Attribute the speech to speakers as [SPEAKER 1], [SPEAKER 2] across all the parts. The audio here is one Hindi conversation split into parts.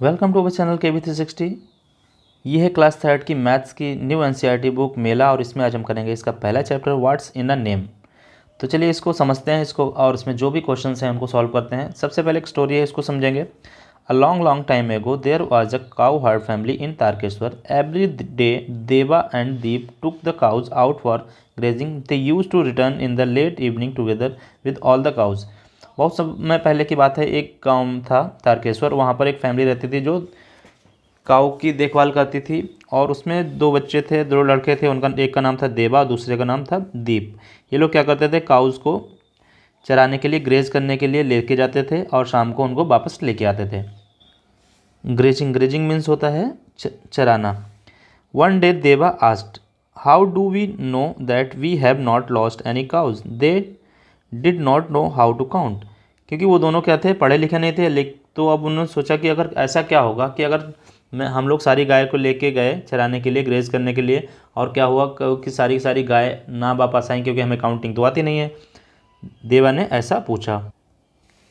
[SPEAKER 1] Welcome to our channel KB360। ये है क्लास थर्ड की मैथ्स की न्यू एनसीईआरटी बुक मेला और इसमें आज हम करेंगे इसका पहला chapter what's in a name. तो चलिए इसको समझते हैं इसको और इसमें जो भी क्वेश्चंस हैं उनको सॉल्व करते हैं। सबसे पहले एक स्टोरी है, इसको समझेंगे। A long time ago there was a cowherd family in Tarakeshwar. Every day Deva and Deep took the cows out for grazing. They used to return in the late evening together with all the cows. बहुत समय पहले की बात है, एक गांव था तारकेश्वर। वहाँ पर एक फैमिली रहती थी जो काऊ की देखभाल करती थी और उसमें दो बच्चे थे, दो लड़के थे। उनका एक का नाम था देवा, दूसरे का नाम था दीप। ये लोग क्या करते थे, काउज़ को चराने के लिए, ग्रेज करने के लिए लेके जाते थे और शाम को उनको वापस लेके आते थे। ग्रेजिंग मीन्स होता है चराना। One day Deva asked, how do we know that we have not lost any cows. They did not know how to count. क्योंकि वो दोनों क्या थे, पढ़े लिखे नहीं थे। तो अब उन्होंने सोचा कि अगर ऐसा क्या होगा कि अगर हम लोग सारी गाय को लेके गए चराने के लिए, ग्रेज करने के लिए, और क्या हुआ कि सारी गाय ना वापस आई क्योंकि हमें काउंटिंग तो आती नहीं है। देवा ने ऐसा पूछा।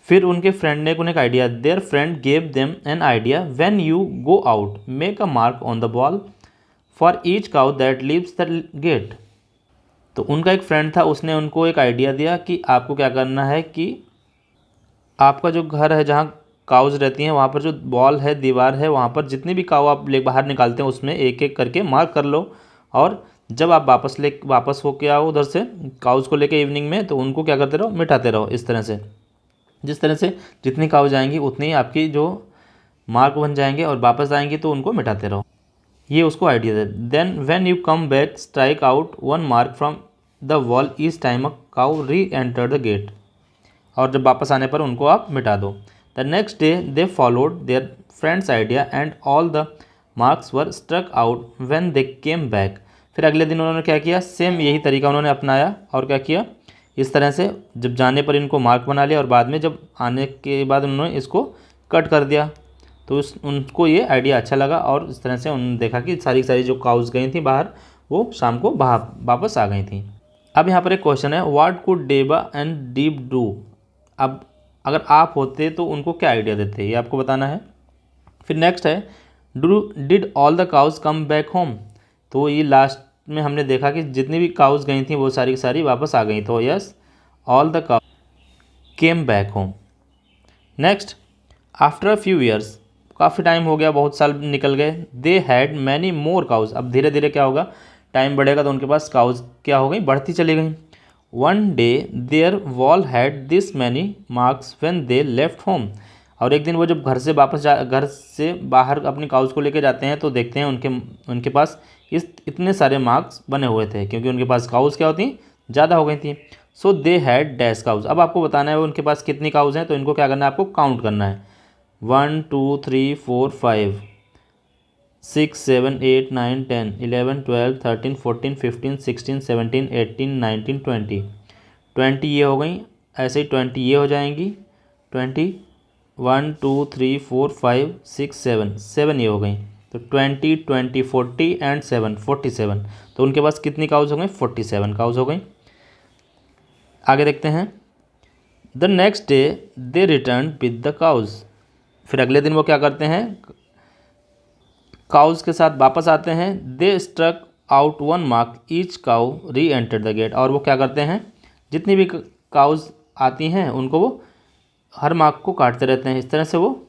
[SPEAKER 1] फिर उनके फ्रेंड ने उन्हें एक idea. Their friend gave them an idea. When you go out make a mark on the wall for each cow that leaves the gate. तो उनका एक फ्रेंड था, उसने उनको एक आइडिया दिया कि आपको क्या करना है कि आपका जो घर है जहाँ काउज रहती हैं वहाँ पर जो बॉल है, दीवार है, वहाँ पर जितनी भी काऊ आप बाहर निकालते हैं उसमें एक एक करके मार्क कर लो। और जब आप वापस होके आओ उधर से काउज को लेके इवनिंग में, तो उनको क्या करते रहो, मिटाते रहो। इस तरह से, जिस तरह से जितनी काऊ जाएंगी उतनी आपकी जो मार्क बन जाएंगे और वापस आएंगी तो उनको मिटाते रहो। ये उसको आइडिया दे। Then when you come back strike out one mark from the wall each time a cow री एंटर द गेट। और जब वापस आने पर उनको आप मिटा दो। The next day they followed their friend's idea and all the marks were struck out when they came back. फिर अगले दिन उन्होंने क्या किया, सेम यही तरीका उन्होंने अपनाया और क्या किया, इस तरह से जब जाने पर इनको मार्क बना लिया और बाद में जब आने के बाद उन्होंने इसको कट कर दिया। तो उनको ये आइडिया अच्छा लगा और इस तरह से उन्होंने देखा कि सारी जो काउज गई थी बाहर, वो शाम को वापस आ गई थी। अब यहाँ पर एक क्वेश्चन है, व्हाट कुड देवा एंड दीप डू। अब अगर आप होते तो उनको क्या आइडिया देते, ये आपको बताना है। फिर नेक्स्ट है, did all the cause come back home. तो ये लास्ट में हमने देखा कि जितनी भी काउज गई थी वो सारी की सारी वापस आ गई। तो yes, all the cows came back home. Next, after a few years, काफ़ी टाइम हो गया, बहुत साल निकल गए। They had many more cows. अब धीरे धीरे क्या होगा, टाइम बढ़ेगा तो उनके पास काउज क्या हो गई, बढ़ती चली गई। One day their wall had this many marks when they left home. और एक दिन वो जब घर से बाहर अपनी काउज को लेके जाते हैं तो देखते हैं उनके पास इतने सारे मार्क्स बने हुए थे, क्योंकि उनके पास काउज क्या होती, ज़्यादा हो गई थी। सो दे हैड डैश काउज। अब आपको बताना है उनके पास कितनी काउज हैं, तो इनको क्या करना है, आपको काउंट करना है। 1 2 3 4 5 6 7 8 9 10 11 12 13 14 15 16 17 18 19 20 20 ये हो गई। ऐसे ही 20 ये हो जाएंगी। 20 1 2 3 4 5 6 7 7 ये हो गई। तो 20 20 40 एंड 7 47। तो उनके पास कितनी काउज हो गई, 47 काउज हो गई। आगे देखते हैं। The next day they return with the cows. फिर अगले दिन वो क्या करते हैं, काउज के साथ वापस आते हैं। They struck out one mark each cow री एंटर द गेट। और वो क्या करते हैं, जितनी भी काउज आती हैं उनको वो हर मार्क को काटते रहते हैं। इस तरह से वो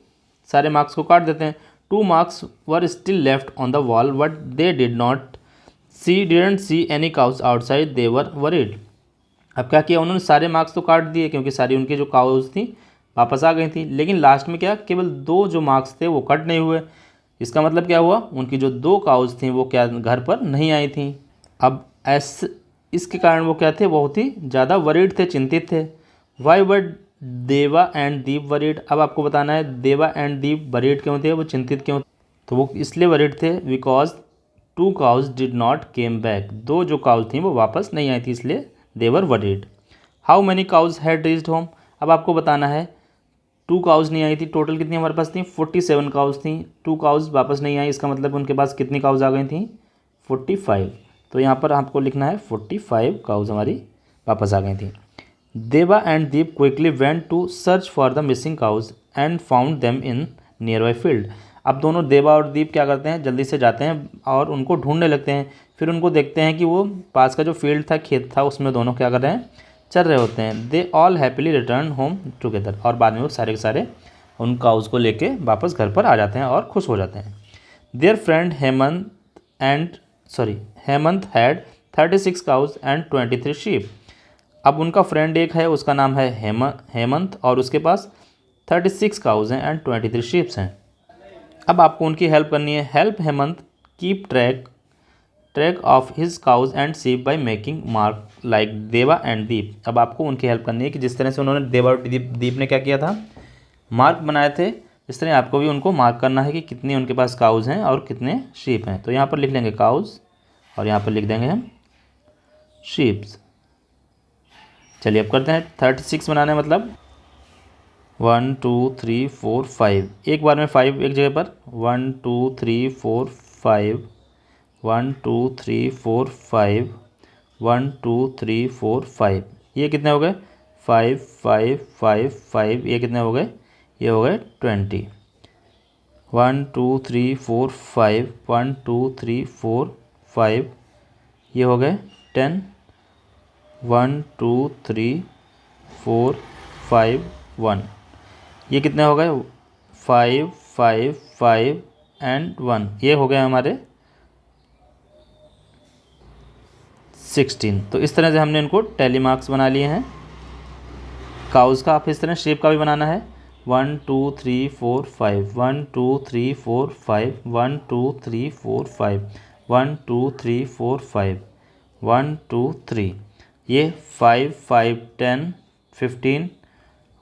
[SPEAKER 1] सारे मार्क्स को काट देते हैं। 2 marks were still left on the wall but they didn't see any cows outside. They were worried. अब क्या किया उन्होंने, सारे मार्क्स तो काट दिए क्योंकि सारी उनकी जो काउज थी वापस आ गई थी, लेकिन लास्ट में क्या, केवल 2 जो मार्क्स थे वो कट नहीं हुए। इसका मतलब क्या हुआ, उनकी जो 2 काउज थी वो क्या घर पर नहीं आई थी। अब इसके कारण वो क्या थे, बहुत ही ज़्यादा वरीड थे, चिंतित थे। वाई वर देवा एंड दीप वरीड। अब आपको बताना है देवा एंड दीप वरीड क्यों थे, वो चिंतित क्यों। तो वो इसलिए वरीड थे because 2 cows did not came back. 2 जो काउज थी वो वापस नहीं आई थी, इसलिए they were worried. How many cows had reached home. अब आपको बताना है 2 काउज नहीं आई थी, टोटल कितनी हमारे पास थी, 47 काउज थी। 2 काउज वापस नहीं आई, इसका मतलब उनके पास कितनी काउज आ गई थी, 45। तो यहाँ पर आपको लिखना है 45 काउज हमारी वापस आ गई थी। Deva and Deep quickly went to search for the missing cows and found them in nearby field. अब दोनों देवा और दीप क्या करते हैं, जल्दी से जाते हैं और उनको ढूंढने लगते हैं। फिर उनको देखते हैं कि वो पास का जो फील्ड था, खेत था, उसमें दोनों क्या कर रहे हैं, चल रहे होते हैं। They all happily return home together, और बाद में वो सारे के सारे उन काउज को लेके वापस घर पर आ जाते हैं और खुश हो जाते हैं। There friend Hemant had 36 cause and 23 sheep. अब उनका फ्रेंड एक है, उसका नाम है हेमंत, और उसके पास 36 काउज हैं एंड 23 शीप्स हैं। अब आपको उनकी हेल्प करनी है। Help Hemant keep track of his cause and sheep by making mark like देवा एंड दीप। अब आपको उनकी हेल्प करनी है कि जिस तरह से उन्होंने देवा और दीप ने क्या किया था, मार्क बनाए थे, इस तरह आपको भी उनको मार्क करना है कि कितनी उनके पास काउज हैं और कितने शीप हैं। तो यहाँ पर लिख लेंगे काउज और यहाँ पर लिख देंगे हम शीप्स। चलिए अब करते हैं 36 बनाने, मतलब 1 2 3 4 5, एक बार में 5 एक जगह पर, 1 2 3 4 5, 1 2 3 4 5, 1 2 3 4 5, ये कितने हो गए, 5 5 5 5, ये कितने हो गए, ये हो गए 20। 1 2 3 4 5, 1 2 3 4 5, ये हो गए 10। 1 2 3 4 5 1, ये कितने हो गए, 5 5 5 एंड 1, ये हो गए हमारे 16। तो इस तरह से हमने इनको टैली मार्क्स बना लिए हैं। काउज का आप इस तरह शेप का भी बनाना है, 1 2 3 4 5, 1 2 3 4 5, 1 2 3 4 5, 1 2 3 4 5, 1 2 3, ये 5 5 10 15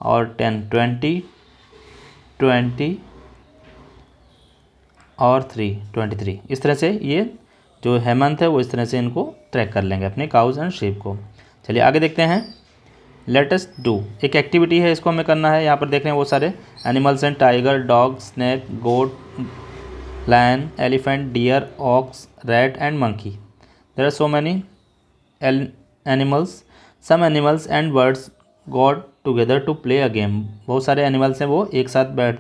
[SPEAKER 1] और 10 20 और 3 23। इस तरह से ये जो हेमंत है वो इस तरह से इनको ट्रैक कर लेंगे अपने काउज एंड शेप को। चलिए आगे देखते हैं। लेट अस डू, एक एक्टिविटी है, इसको हमें करना है। यहाँ पर देख रहे हैं वो सारे एनिमल्स हैं, tiger, dog, snake, goat, lion, elephant, deer, ox, rat and monkey. There are so many animals, some animals and birds got together to play a game. बहुत सारे एनिमल्स हैं, वो एक साथ बैठ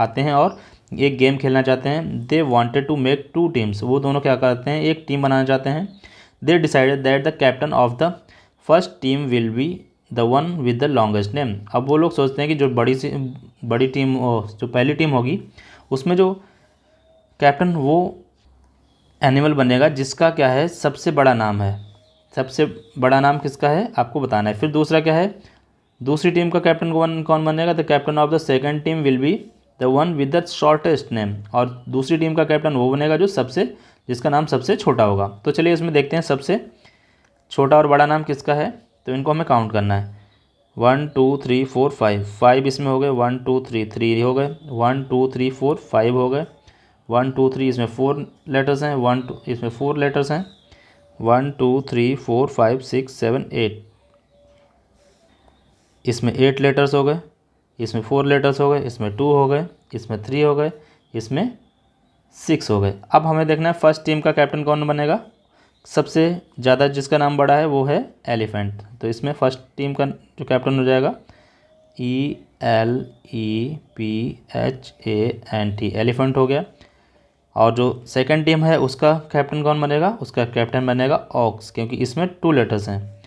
[SPEAKER 1] आते हैं और एक गेम खेलना चाहते हैं। They wanted to make 2 teams, वो दोनों क्या करते हैं, एक टीम बनाना चाहते हैं। They decided that the captain of the first team will be the one with the longest name. अब वो लोग सोचते हैं कि जो बड़ी टीम, जो पहली टीम होगी, उसमें जो कैप्टन वो एनिमल बनेगा जिसका क्या है, सबसे बड़ा नाम है। सबसे बड़ा नाम किसका है आपको बताना है। फिर दूसरा क्या है, दूसरी टीम का कैप्टन कौन बनेगा, the captain of the second team will be the one with the shortest name. और दूसरी टीम का कैप्टन वो बनेगा जिसका नाम सबसे छोटा होगा। तो चलिए इसमें देखते हैं सबसे छोटा और बड़ा नाम किसका है। तो इनको हमें काउंट करना है, 1 2 3 4 5, 5 इसमें हो गए, 1 2 3 3 हो गए, 1 2 3 4 5 हो गए, 1 2 3 इसमें 4 लेटर्स हैं, 1 2 इसमें 4 लेटर्स हैं, 1 2 3 4 5 6 7 8, इसमें 8 लेटर्स हो गए, इसमें 4 लेटर्स हो गए, इसमें 2 हो गए, इसमें 3 हो गए, इसमें 6 हो गए। अब हमें देखना है फर्स्ट टीम का कैप्टन कौन बनेगा। सबसे ज़्यादा जिसका नाम बड़ा है वो है एलिफेंट। तो इसमें फर्स्ट टीम का जो कैप्टन हो जाएगा ELEPHANT, एलिफेंट हो गया। और जो सेकंड टीम है उसका कैप्टन कौन बनेगा, उसका कैप्टन बनेगा ऑक्स, क्योंकि इसमें 2 लेटर्स हैं।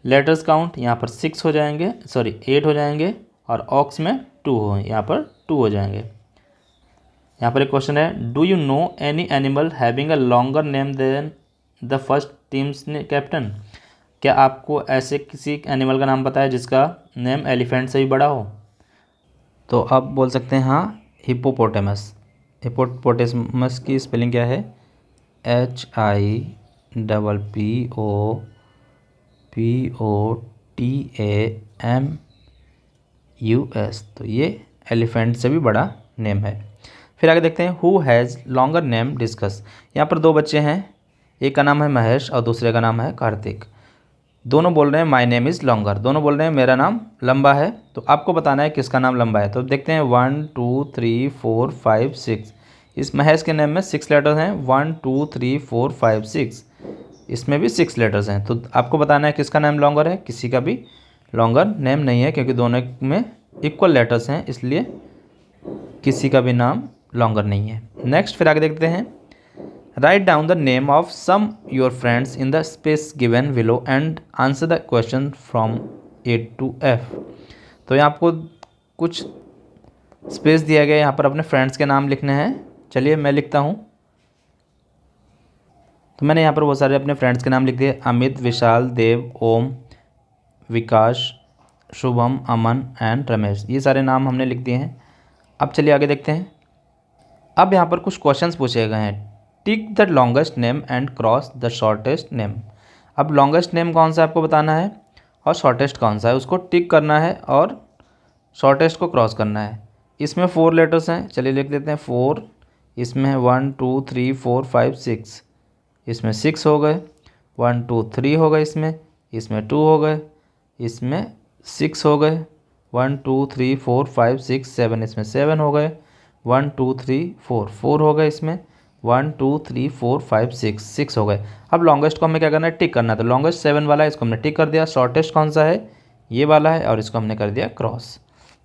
[SPEAKER 1] लेटर्स काउंट यहाँ पर 6 हो जाएंगे, 8 हो जाएंगे, और ऑक्स में 2 हो, यहाँ पर 2 हो जाएंगे। यहाँ पर एक क्वेश्चन है, do you know any animal having a longer name than the first team's captain. क्या आपको ऐसे किसी एनिमल का नाम पता है जिसका नेम एलिफेंट से भी बड़ा हो। तो आप बोल सकते हैं हाँ, हिप्पोपोटेमस। हिप्पोपोटेमस की स्पेलिंग क्या है, HIPPOTAMUS। तो ये एलिफेंट से भी बड़ा नेम है। फिर आगे देखते हैं, who has longer name discuss. यहाँ पर 2 बच्चे हैं, एक का नाम है महेश और दूसरे का नाम है कार्तिक। दोनों बोल रहे हैं माय नेम इज़ लॉन्गर, दोनों बोल रहे हैं मेरा नाम लंबा है। तो आपको बताना है किसका नाम लंबा है। तो देखते हैं 1 2 3 4 5 6, इस महेश के नेम में 6 लेटर्स हैं, 1 2 3 4 5 6, इसमें भी 6 लेटर्स हैं। तो आपको बताना है किसका नेम लॉन्गर है। किसी का भी लॉन्गर नेम नहीं है, क्योंकि दोनों में इक्वल लेटर्स हैं, इसलिए किसी का भी नाम लॉन्गर नहीं है। नेक्स्ट फिर आगे देखते हैं, write down the name of some your friends in the space given below and answer the question from A to F. तो यहाँ आपको कुछ स्पेस दिया गया है, यहाँ पर अपने फ्रेंड्स के नाम लिखने हैं। चलिए मैं लिखता हूँ। तो मैंने यहाँ पर बहुत सारे अपने फ्रेंड्स के नाम लिख दिए, अमित, विशाल, देव, ओम, विकास, शुभम, अमन एंड रमेश। ये सारे नाम हमने लिख दिए हैं। अब चलिए आगे देखते हैं। अब यहाँ पर कुछ क्वेश्चंस पूछे गए हैं, tick the longest name and cross the shortest name. अब लॉन्गेस्ट नेम कौन सा आपको बताना है और शॉर्टेस्ट कौन सा है, उसको टिक करना है और शॉर्टेस्ट को क्रॉस करना है। इसमें 4 लेटर्स हैं, चलिए लिख देते हैं 4। इसमें 1 2 3 4 5 6, इसमें 6 हो गए। 1 2 3 हो गए, इसमें 2 हो गए, इसमें 6 हो गए। 1 2 3 4 5 6 7, इसमें 7 हो गए। 1 2 3 4 4 हो गए, इसमें 1 2 3 4 5 6 6 हो गए। अब लॉन्गेस्ट को हमें क्या करना है, टिक करना है। तो लॉन्गेस्ट 7 वाला है, इसको हमने टिक कर दिया। शॉर्टेस्ट कौन सा है, ये वाला है, और इसको हमने कर दिया क्रॉस।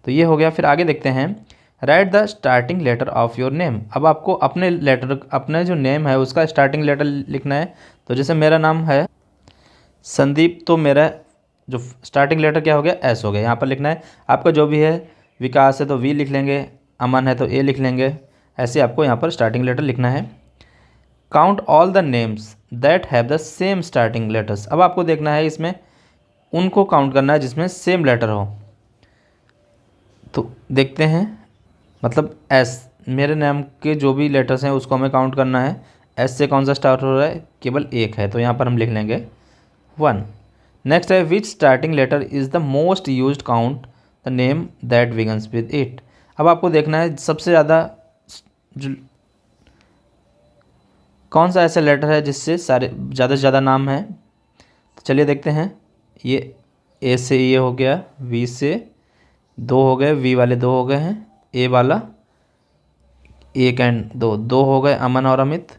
[SPEAKER 1] तो ये हो गया। फिर आगे देखते हैं, write the starting letter of your name. अब आपको अपने लेटर, अपने जो नेम है उसका स्टार्टिंग लेटर लिखना है। तो जैसे मेरा नाम है संदीप, तो मेरा जो स्टार्टिंग लेटर क्या हो गया, एस हो गया। यहाँ पर लिखना है। आपका जो भी है, विकास है तो वी लिख लेंगे, अमन है तो ए लिख लेंगे। ऐसे आपको यहाँ पर स्टार्टिंग लेटर लिखना है। Count all the names that have the same starting letters. अब आपको देखना है इसमें उनको काउंट करना है जिसमें सेम लेटर हो। तो देखते हैं, मतलब एस, मेरे नाम के जो भी लेटर्स हैं उसको हमें काउंट करना है। एस से कौन सा स्टार्ट हो रहा है, केवल एक है, तो यहाँ पर हम लिख लेंगे 1। नेक्स्ट है, which starting letter is the most used, count the name that begins with it. अब आपको देखना है सबसे ज़्यादा जो कौन सा ऐसा लेटर है जिससे सारे ज़्यादा से ज़्यादा नाम हैं। तो चलिए देखते हैं। ये ए से ये हो गया, वी से 2 हो गए, वी वाले 2 हो गए हैं, ए वाला 1 एंड 2 हो गए, अमन और अमित।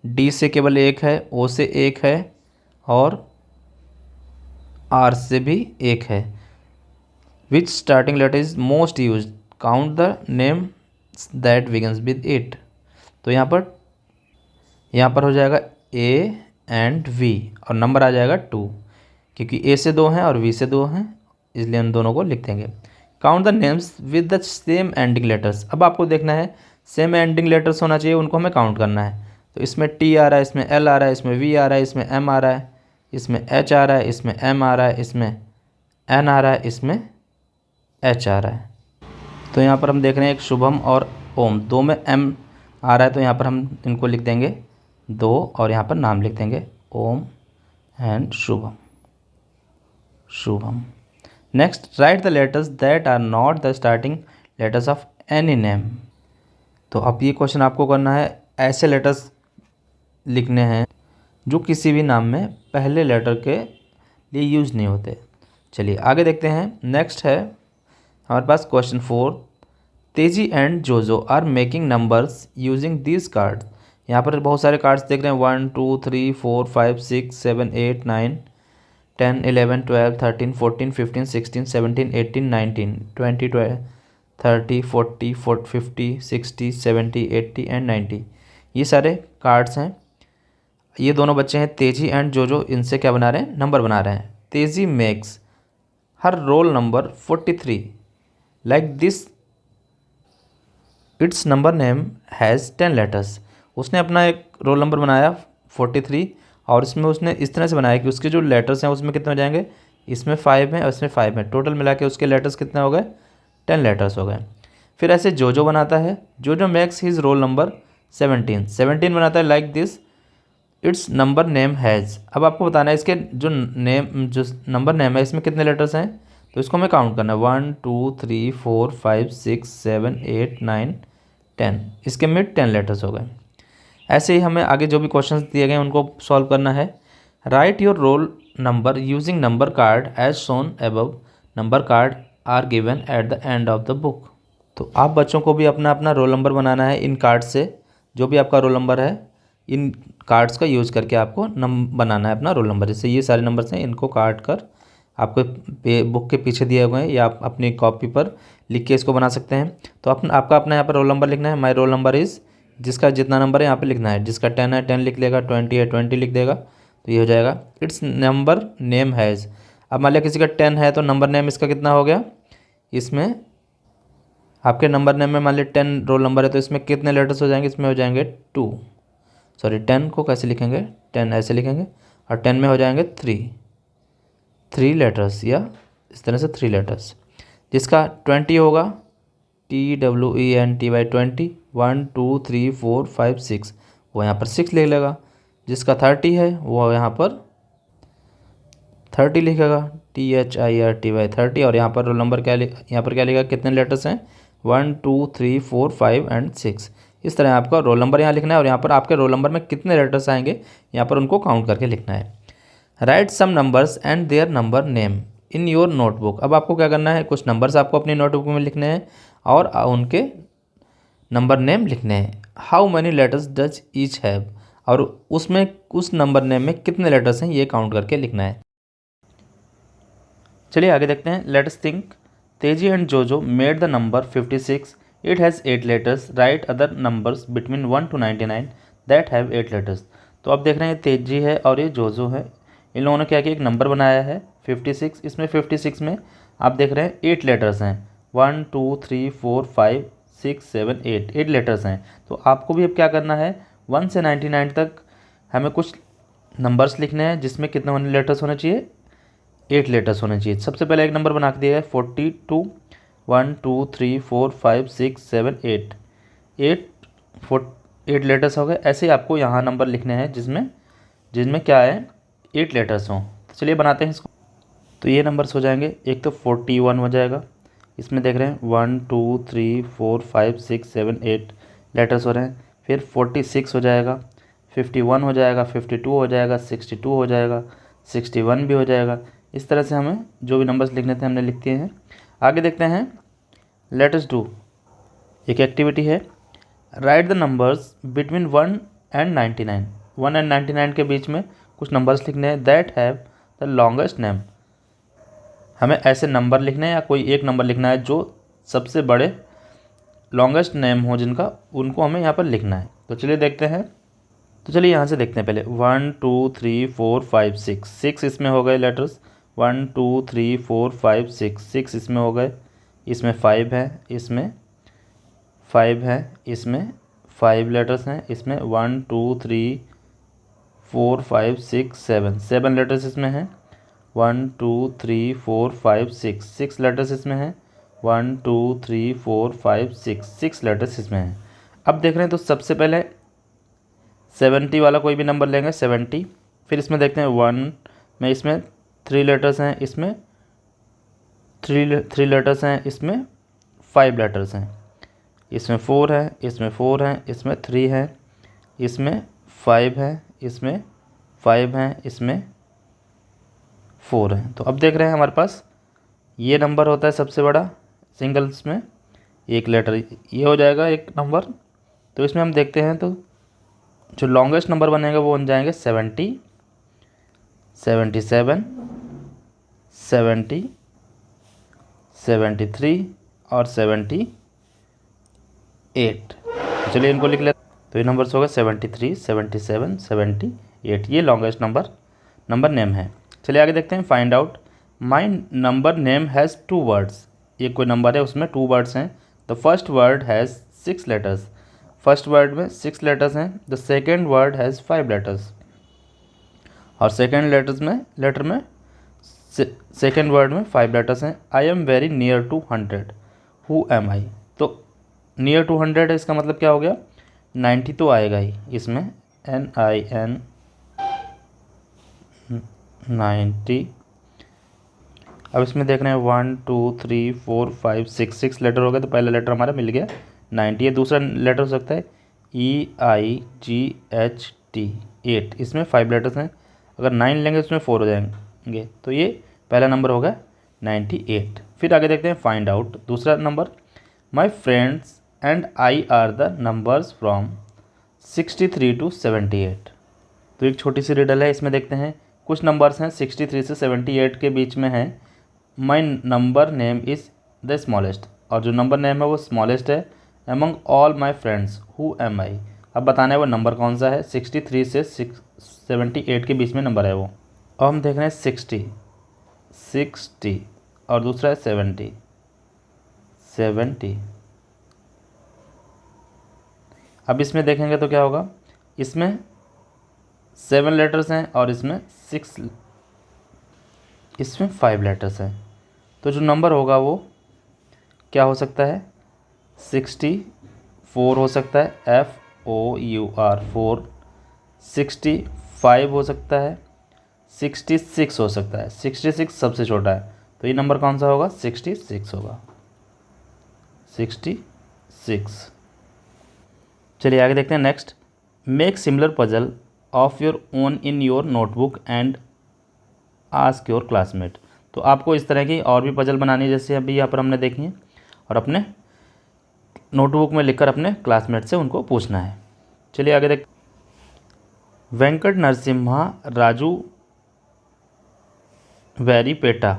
[SPEAKER 1] डी से केवल 1 है, ओ से 1 है, और आर से भी 1 है। Which starting letter is most use, count the name that begins with it. तो यहाँ पर हो जाएगा ए एंड वी, और नंबर आ जाएगा 2, क्योंकि ए से 2 हैं और वी से 2 हैं, इसलिए हम दोनों को लिख देंगे। Count the names with the same ending letters. अब आपको देखना है सेम एंडिंग लेटर्स होना चाहिए, उनको हमें काउंट करना है। तो इसमें टी आ रहा है, इसमें एल आ रहा है, इसमें वी आ रहा है, इसमें एम आ रहा है, इसमें एच आ रहा है, इसमें एम आ रहा है, इसमें एन आ रहा है, इसमें एच आ रहा है। तो यहाँ पर हम देख रहे हैं एक शुभम और ओम, 2 में एम आ रहा है, तो यहाँ पर हम इनको लिख देंगे 2, और यहाँ पर नाम लिख देंगे Om and Shubham. Next, write the letters that are not the starting letters of any name. तो अब ये क्वेश्चन आपको करना है, ऐसे लेटर्स लिखने हैं जो किसी भी नाम में पहले लेटर के लिए यूज़ नहीं होते। चलिए आगे देखते हैं। नेक्स्ट है हमारे पास question 4, Tejee and Jojo are making numbers using these cards. यहाँ पर बहुत सारे कार्ड्स देख रहे हैं, 1 2 3 4 5 6 7 8 9 10 11 12 13 14 15 16 17 18 19 20 30 40 50 60 70 80 एंड 90। ये सारे कार्ड्स हैं। ये दोनों बच्चे हैं तेजी एंड जोजो, इनसे क्या बना रहे हैं, नंबर बना रहे हैं। तेजी makes her roll number 43 like this, it's number name has 10 letters. उसने अपना एक रोल नंबर बनाया 43, और इसमें उसने इस तरह से बनाया कि उसके जो लेटर्स हैं उसमें कितने हो जाएंगे, इसमें 5 हैं और इसमें 5 हैं, टोटल मिला के उसके लेटर्स कितने हो गए, 10 लेटर्स हो गए। फिर ऐसे जोजो बनाता है, जोजो मेक्स हिज रोल नंबर 17 बनाता है like this, it's number name has. अब आपको बताना है इसके जो नंबर नेम है इसमें कितने लेटर्स हैं, तो इसको हमें काउंट करना है, 1 2 3 4 5 6 7 8 9 10, इसके में 10 लेटर्स हो गए। ऐसे ही हमें आगे जो भी क्वेश्चंस दिए गए हैं उनको सॉल्व करना है। Write your roll number using number card as shown above, number card are given at the end of the book. तो आप बच्चों को भी अपना अपना रोल नंबर बनाना है इन कार्ड से, जो भी आपका रोल नंबर है इन कार्ड्स का यूज़ करके आपको बनाना है अपना रोल नंबर। जैसे ये सारे नंबर्स हैं, इनको काट कर आपको बुक के पीछे दिए हुए हैं, या आप अपनी कॉपी पर लिख के इसको बना सकते हैं। तो आपका अपना यहाँ पर रोल नंबर लिखना है। माई रोल नंबर इज़, जिसका जितना नंबर है यहाँ पे लिखना है। जिसका 10 है 10 लिख लेगा, 20 है 20 लिख देगा, तो ये हो जाएगा। इट्स नंबर नेम हैज़, अब मान लिया किसी का 10 है तो नंबर नेम इसका कितना हो गया, इसमें आपके नंबर नेम में मान लिया 10 रोल नंबर है तो इसमें कितने लेटर्स हो जाएंगे, इसमें हो जाएंगे 2, सॉरी 10 को कैसे लिखेंगे, 10 ऐसे लिखेंगे, और 10 में हो जाएंगे 3 लेटर्स, या इस तरह से 3 लेटर्स। जिसका 20 होगा, TWENTY 20, 1 2 3 4 5 6, वो यहाँ पर 6 लिख लेगा। जिसका 30 है वो यहाँ पर 30 लिखेगा, THIRTY 30, और यहाँ पर रोल नंबर यहाँ पर क्या लिखा, कितने लेटर्स हैं, 1 2 3 4 5 एंड 6। इस तरह आपका रोल नंबर यहाँ लिखना है, और यहाँ पर आपके रोल नंबर में कितने लेटर्स आएंगे यहाँ पर उनको काउंट करके लिखना है। Write some numbers and their number name in your notebook. अब आपको क्या करना है, कुछ नंबर्स आपको अपनी नोटबुक में लिखने हैं और उनके नंबर नेम लिखने हैं। How many letters does each have, और उसमें उस नंबर नेम में कितने लेटर्स हैं ये काउंट करके लिखना है। चलिए आगे देखते हैं। लेट्स थिंक, तेजी एंड जोजो made the number 56, it has 8 letters, right other numbers between 1 to 99 that have 8 letters. तो अब देख रहे हैं तेजी है और ये जोजो है, इन लोगों ने क्या किया, एक नंबर बनाया है 56। इसमें 56 में आप देख रहे हैं 8 लेटर्स हैं, 1 2 3 4 5 6 7 8 लेटर्स हैं। तो आपको भी अब क्या करना है, 1 से 99 तक हमें कुछ नंबर्स लिखने हैं जिसमें कितने लेटर्स होने चाहिए, 8 लेटर्स होने चाहिए। सबसे पहले एक नंबर बना के दिया है 42, 1 2 3 4 5 6 7 8 8 लेटर्स हो गए। ऐसे ही आपको यहाँ नंबर लिखने हैं जिसमें क्या है, 8 लेटर्स हों। तो चलिए बनाते हैं इसको। तो ये नंबर्स हो जाएंगे, एक तो 41 हो जाएगा, इसमें देख रहे हैं 1 2 3 4 5 6 7 8 लेटर्स हो रहे हैं। फिर 46 हो जाएगा, 51 हो जाएगा, 52 हो जाएगा, 62 हो जाएगा, 61 भी हो जाएगा। इस तरह से हमें जो भी नंबर्स लिखने थे हमने लिख दिए हैं। आगे देखते हैं, लेट अस डू, एक एक्टिविटी है, right the numbers between 1 and 99, 1 and 99 के बीच में कुछ नंबर्स लिखने हैं, that have the longest name. हमें ऐसे नंबर लिखने हैं या कोई एक नंबर लिखना है जो सबसे बड़े लॉन्गेस्ट नेम हो जिनका, उनको हमें यहाँ पर लिखना है। तो चलिए देखते हैं। तो चलिए यहाँ से देखते हैं पहले, 1 2 3 4 5 6 इसमें हो गए लेटर्स, 1 2 3 4 5 6 इसमें हो गए। इसमें 5 है, इसमें 5 है, इसमें 5 लेटर्स हैं। इसमें 1 2 3 4 5 6 7 लेटर्स इसमें हैं। 1 2 3 4 5 6 लेटर्स इसमें हैं। 1 2 3 4 5 6 लेटर्स इसमें हैं। अब देख रहे हैं तो सबसे पहले 70 वाला कोई भी नंबर लेंगे, 70। फिर इसमें देखते हैं 1 में, इसमें 3 लेटर्स हैं, इसमें 3 लेटर्स हैं, इसमें 5 लेटर्स हैं। इसमें 4 है, इसमें 4 हैं, इसमें 3 है, इसमें 5 है, इसमें 5 हैं, इसमें 4 हैं। तो अब देख रहे हैं हमारे पास ये नंबर होता है सबसे बड़ा, सिंगल्स में एक लेटर, ये हो जाएगा एक नंबर। तो इसमें हम देखते हैं तो जो लॉन्गेस्ट नंबर बनेगा वो बन जाएंगे 70, 77, 70, 73 और 78। चलिए इनको लिख लेते। तो ये नंबर्स हो गए 73, 77, 78, ये लॉन्गेस्ट नंबर नेम है। चलिए आगे देखते हैं। Find out, my number name has 2 words. ये कोई नंबर है उसमें 2 वर्ड्स हैं। The first word has 6 letters, first word में 6 लेटर्स हैं। The second word has 5 letters, और सेकेंड लेटर में सेकेंड वर्ड में 5 लेटर्स हैं। I am very near to 100, who am I. तो नियर टू 100 है, इसका मतलब क्या हो गया, 90 तो आएगा ही इसमें, NIN 90। अब इसमें देख रहे हैं 1 2 3 4 5 6 लेटर हो गए। तो पहला लेटर हमारा मिल गया 90 है। दूसरा लेटर हो सकता है EIGHT 8, इसमें 5 लेटर्स हैं। अगर 9 लेंगे उसमें 4 हो जाएंगे। तो ये पहला नंबर होगा 98। फिर आगे देखते हैं फाइंड आउट, दूसरा number, my friends and I R the numbers from 63 to 78। तो एक छोटी सी रिडल है, इसमें देखते हैं कुछ नंबर्स हैं 63 से 78 के बीच में हैं। My number name is the smallest, और जो नंबर नेम है वो स्मॉलेस्ट है। Among all my friends who am I, अब बताना है वो नंबर कौन सा है। 63 से 78 के बीच में नंबर है वो। अब हम देख रहे हैं 60 और दूसरा है 70। अब इसमें देखेंगे तो क्या होगा, इसमें 7 लेटर्स हैं और इसमें 5 लेटर्स हैं। तो जो नंबर होगा वो क्या हो सकता है, 64 हो सकता है, FOUR 4, 65 हो सकता है, 66 हो सकता है। 66 सबसे छोटा है, तो ये नंबर कौन सा होगा, 66 होगा, 66। चलिए आगे देखते हैं next. Make similar puzzle of your own in your notebook and ask your classmate. तो आपको इस तरह की और भी पजल बनानी है, जैसे अभी यहाँ पर हमने देखी है, और अपने नोटबुक में लिखकर अपने क्लासमेट से उनको पूछना है। चलिए आगे देख। Venkatanarasimharajuvaripeta,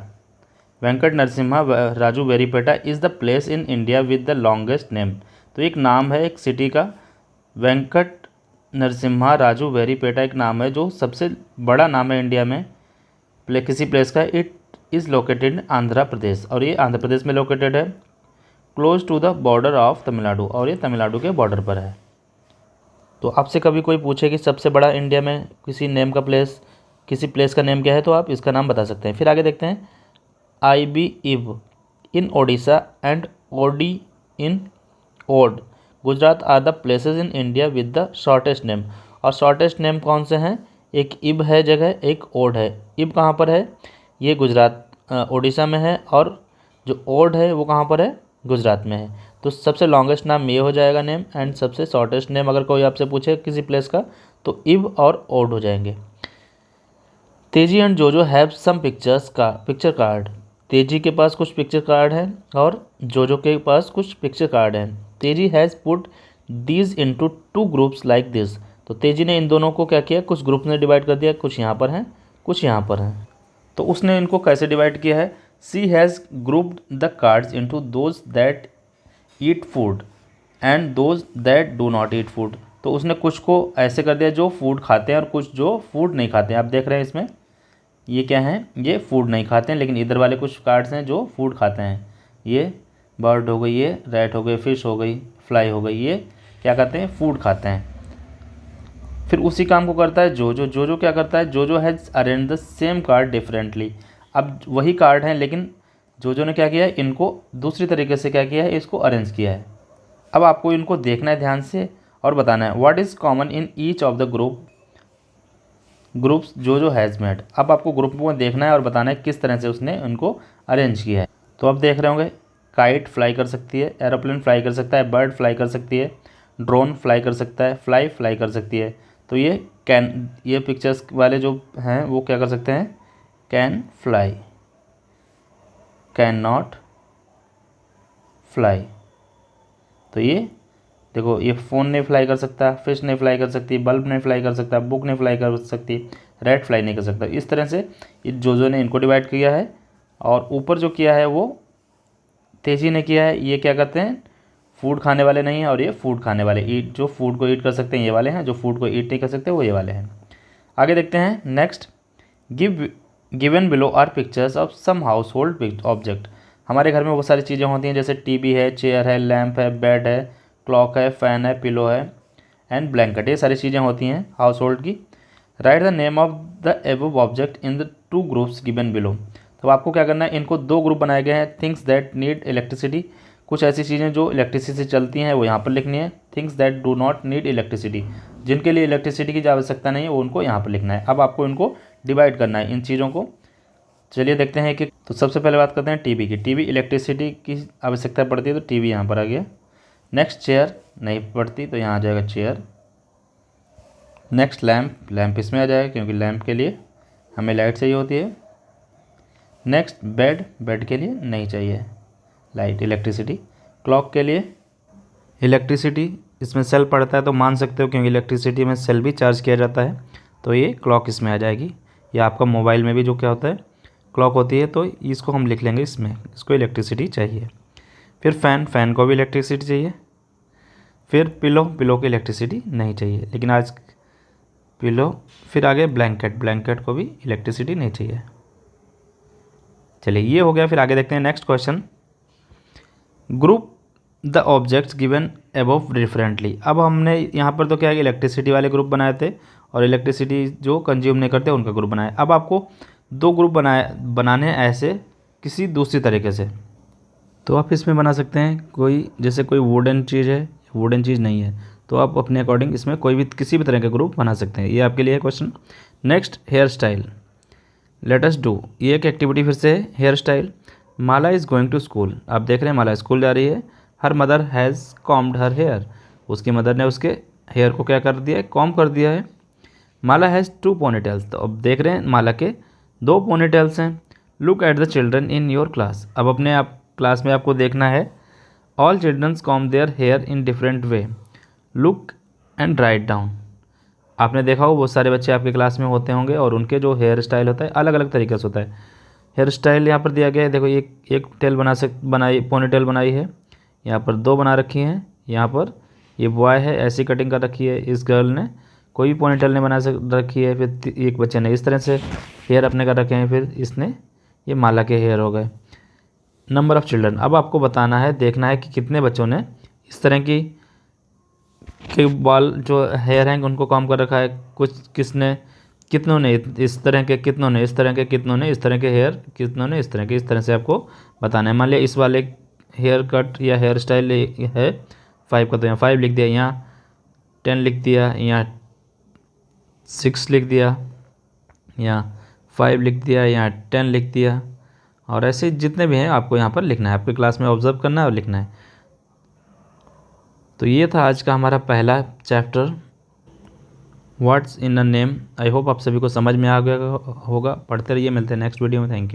[SPEAKER 1] Venkatanarasimharajuvaripeta is the place in India with the longest name. तो एक नाम है एक सिटी का, वेंकट नरसिम्हा राजू वेरीपेटा एक नाम है जो सबसे बड़ा नाम है इंडिया में किसी प्लेस का। It is located in Andhra Pradesh, और ये आंध्र प्रदेश में लोकेटेड है। Close to the border of Tamil Nadu, और ये तमिलनाडु के बॉर्डर पर है। तो आपसे कभी कोई पूछे कि सबसे बड़ा इंडिया में किसी नेम का प्लेस, किसी प्लेस का नेम क्या है, तो आप इसका नाम बता सकते हैं। फिर आगे देखते हैं। IB Ib in Odisha and Od in Od Gujarat are the places in India with the shortest name. और शॉर्टेस्ट नेम कौन से हैं, एक इब है जगह, एक ओड है। इब कहाँ पर है, ये गुजरात ओडिशा में है, और जो ओड है वो कहाँ पर है, गुजरात में है। तो सबसे लॉन्गेस्ट नाम ये हो जाएगा नेम, एंड सबसे शॉर्टेस्ट नेम अगर कोई आपसे पूछे किसी प्लेस का तो इब और ओड हो जाएंगे। तेजी एंड जोजो हैव सम पिक्चर कार्ड। तेजी के पास कुछ पिक्चर कार्ड हैं और जोजो के पास कुछ पिक्चर कार्ड हैं। तेजी has put these into 2 groups like this. तो तेजी ने इन दोनों को क्या किया, कुछ ग्रुप में डिवाइड कर दिया, कुछ यहाँ पर हैं कुछ यहाँ पर हैं। तो उसने इनको कैसे डिवाइड किया है, she has grouped the cards into those that eat food and those that do not eat food. तो उसने कुछ को ऐसे कर दिया जो फूड खाते हैं और कुछ जो फूड नहीं खाते हैं। आप देख रहे हैं इसमें ये क्या हैं, ये फूड नहीं खाते हैं, लेकिन इधर वाले कुछ कार्ड्स हैं जो फूड खाते हैं। ये बर्ड हो गई, ये रैट हो गई, फिश हो गई, फ्लाई हो गई, ये क्या करते हैं, फूड खाते हैं। फिर उसी काम को करता है जोजो। जोजो क्या करता है, जोजो has arrange the same card differently. अब वही कार्ड हैं, लेकिन जोजो ने क्या किया है, इनको दूसरी तरीके से क्या किया है, इसको अरेंज किया है। अब आपको इनको देखना है ध्यान से और बताना है what is common in each of the groups जोजो हैज़ मेड। अब आपको ग्रुप को देखना है और बताना है किस तरह से उसने उनको अरेंज किया है। तो आप देख रहे होंगे, काइट फ्लाई कर सकती है, एरोप्लेन फ्लाई कर सकता है, बर्ड फ्लाई कर सकती है, ड्रोन फ्लाई कर सकता है, फ्लाई कर सकती है। तो ये पिक्चर्स वाले जो हैं वो क्या कर सकते हैं, can fly, can not fly. तो ये देखो, ये फ़ोन नहीं फ्लाई कर सकता, फिश नहीं फ्लाई कर सकती, बल्ब नहीं फ्लाई कर सकता, बुक नहीं फ्लाई कर सकती, रैट फ्लाई नहीं कर सकता। इस तरह से जोजो ने इनको डिवाइड किया है। और ऊपर जो किया है वो तेजी ने किया है। ये क्या करते हैं, फूड खाने वाले नहीं हैं, और ये फूड खाने वाले, जो फूड को ईट कर सकते हैं ये वाले हैं, जो फूड को ईट नहीं कर सकते वो ये वाले हैं। आगे देखते हैं next. Given below are pictures of some household object. हमारे घर में बहुत सारी चीज़ें होती हैं, जैसे टीवी है, चेयर है, लैंप है, बेड है, क्लॉक है, फ़ैन है, पिलो है एंड ब्लैंकेट। ये सारी चीज़ें होती हैं हाउस होल्ड की। Right the name of the above object in the 2 groups given below. तो आपको क्या करना है, इनको 2 ग्रुप बनाए गए हैं। थिंग्स दैट नीड इलेक्ट्रिसिटी, कुछ ऐसी चीज़ें जो इलेक्ट्रिसिटी से चलती हैं वो यहाँ पर लिखनी है। Things that do not need electricity, जिनके लिए इलेक्ट्रिसिटी की आवश्यकता नहीं है वो उनको यहाँ पर लिखना है। अब आपको इनको डिवाइड करना है इन चीज़ों को। चलिए देखते हैं कि, तो सबसे पहले बात करते हैं टीवी की। टीवी इलेक्ट्रिसिटी की आवश्यकता पड़ती है तो टीवी यहाँ पर आ गया। नेक्स्ट चेयर नहीं पड़ती तो यहाँ आ जाएगा चेयर। नेक्स्ट लैंप इसमें आ जाएगा क्योंकि लैंप के लिए हमें लाइट चाहिए होती है। नेक्स्ट बेड के लिए नहीं चाहिए लाइट, इलेक्ट्रिसिटी। क्लॉक के लिए इलेक्ट्रिसिटी, इसमें सेल पड़ता है तो मान सकते हो क्योंकि इलेक्ट्रिसिटी में सेल भी चार्ज किया जाता है, तो ये क्लॉक इसमें आ जाएगी। या आपका मोबाइल में भी जो क्या होता है क्लॉक होती है, तो इसको हम लिख लेंगे इसमें, इसको इलेक्ट्रिसिटी चाहिए। फिर फ़ैन को भी इलेक्ट्रिसिटी चाहिए। फिर पिलो की इलेक्ट्रिसिटी नहीं चाहिए, लेकिन आज पिलो। फिर आगे ब्लैंकेट को भी इलेक्ट्रिसिटी नहीं चाहिए। चलिए ये हो गया। फिर आगे देखते हैं next question. Group the objects given above differently. अब हमने यहाँ पर तो क्या है, इलेक्ट्रिसिटी वाले ग्रुप बनाए थे और इलेक्ट्रिसिटी जो कंज्यूम नहीं करते उनका ग्रुप बनाए। अब आपको 2 ग्रुप बनाने हैं ऐसे किसी दूसरी तरीके से। तो आप इसमें बना सकते हैं कोई, जैसे कोई वुडन चीज़ है, वुडन चीज़ नहीं है, तो आप अपने अकॉर्डिंग इसमें कोई भी किसी भी तरह का ग्रुप बना सकते हैं। ये आपके लिए question. Next, hair style. Let us do. ये एक एक्टिविटी फिर से है, hair style. Mala is going to school. आप देख रहे हैं माला स्कूल जा रही है। Her mother has combed her hair. उसकी मदर ने उसके हेयर को क्या कर दिया है, कॉम कर दिया है। माला हैज़ 2 पोनीटेल्स। तो अब देख रहे हैं माला के 2 पोनीटेल्स हैं। Look at the children in your class. अब अपने आप क्लास में आपको देखना है। All childrens comb their hair in different way. Look and write down. आपने देखा हो बहुत सारे बच्चे आपके क्लास में होते होंगे और उनके जो हेयर स्टाइल होता है अलग अलग तरीके से होता है। हेयर स्टाइल यहाँ पर दिया गया है, देखो एक टेल बनाई, पोनीटेल बनाई है। यहाँ पर 2 बना रखी हैं। यहाँ पर ये बॉय है, ऐसी कटिंग कर रखी है इस गर्ल ने, कोई भी पोनीटेल नहीं बना रखी है। फिर एक बच्चे ने इस तरह से हेयर अपने कर रखे हैं, फिर इसने ये माला के हेयर हो गए। Number of children. अब आपको बताना है, देखना है कि कितने बच्चों ने इस तरह की के बाल जो हेयर हैं उनको कॉम कर रखा है। कुछ किसने, कितनों ने इस तरह के, कितनों ने इस तरह के, कितनों ने इस तरह के हेयर, कितनों ने इस तरह के। इस तरह से आपको बताना है। मान लिया इस वाले हेयर कट या हेयर स्टाइल है 5 का, तो यहाँ 5 लिख दिया, यहाँ 10 लिख दिया, यहाँ 6 लिख दिया, यहाँ 5 लिख दिया, यहाँ 10 लिख दिया। और ऐसे जितने भी हैं आपको यहाँ पर लिखना है, आपकी क्लास में ऑब्जर्व करना है और लिखना है। तो ये था आज का हमारा पहला chapter, what's in a name. I hope आप सभी को समझ में आ गया होगा। पढ़ते रहिए, मिलते हैं नेक्स्ट वीडियो में। Thank you.